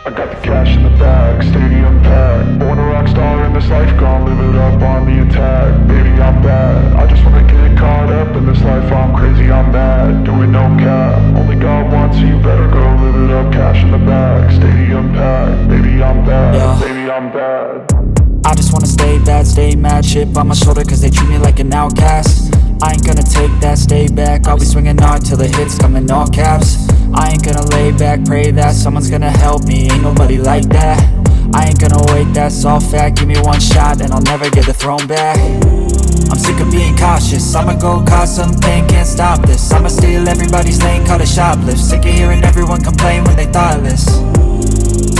I got the cash in the bag, stadium packed. Born a rock star in this life, gon' live it up on the attack. Baby, I'm bad, I just wanna get caught up in this life. I'm crazy, I'm mad, doing no cap. Only God wants, so you better go live it up. Cash in the bag, stadium packed. Baby, I'm bad, Yeah. baby, I'm bad. I just wanna stay bad, stay mad. Chip on my shoulder cause they treat me like an outcast. I ain't gonna take that, stay back. I'll be swinging hard till the hits come in all caps. I ain't gonna lay back, pray that someone's gonna help me. Ain't nobody like that. I ain't gonna wait, that's all fact. Give me one shot and I'll never get the throne back. I'm sick of being cautious, I'ma go cause some pain, can't stop this. I'ma steal everybody's lane, call it shoplift. Sick of hearing everyone complain when they thoughtless.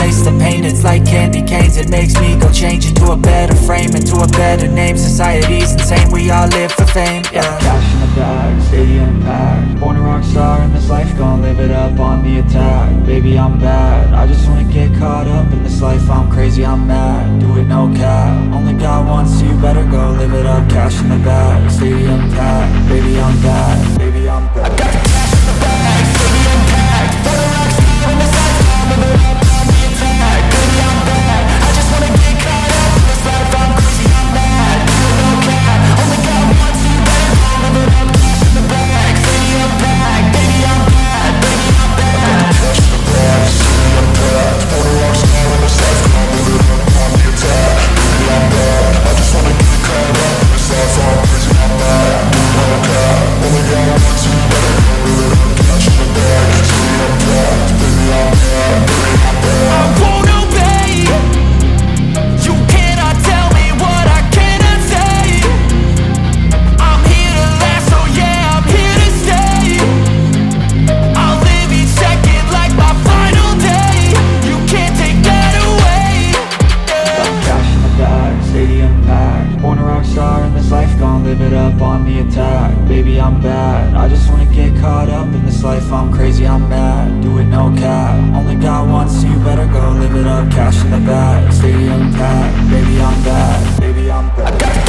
Taste the pain, it's like candy canes. It makes me go change into a better frame, into a better name. Society's insane, we all live for fame, yeah. Cash in the bag, stadium packed. Born a rock star in this life, gon' live it up on the attack. Baby, I'm bad, I just wanna get caught up in this life. I'm crazy, I'm mad, do it no cap. Only God wants, so you better go live it up. Cash in the bag, stadium packed. Baby, I'm bad, baby, I'm bad. I got the cash in the bag, stadium packed. Born a rock star in this life, gon' live it up on the attack. Baby, I'm bad, I just wanna get caught up in this life. I'm crazy, I'm mad, do it no cap. Only God wants, so you better go live it up. Cash in the bag, stadium packed. Baby, I'm bad, baby, I'm bad. Cash in the bag, stadium packed. Born a rock star in this life, gon' live it up on the attack. Baby, I'm bad, I just wanna get caught up in this life. I'm crazy, I'm mad, do it no cap. Only God wants, so you better go live it up. Cash in the bag, stadium packed. Baby, I'm bad, baby, I'm bad. I won't obey. You cannot tell me what I cannot say. I'm here to last, so yeah, I'm here to stay. I'll live each second like my final day. You can't take that away, yeah. Cash in the bag, stadium packed. Born a rock star in this life, gon' live it up on the attack. Baby, I'm bad, I just wanna get caught up in this life. I'm crazy, I'm mad, do it no cap. Only God wants, so you better go live it up. Cash in the bag, stadium packed. Baby, I'm bad, baby, I'm bad.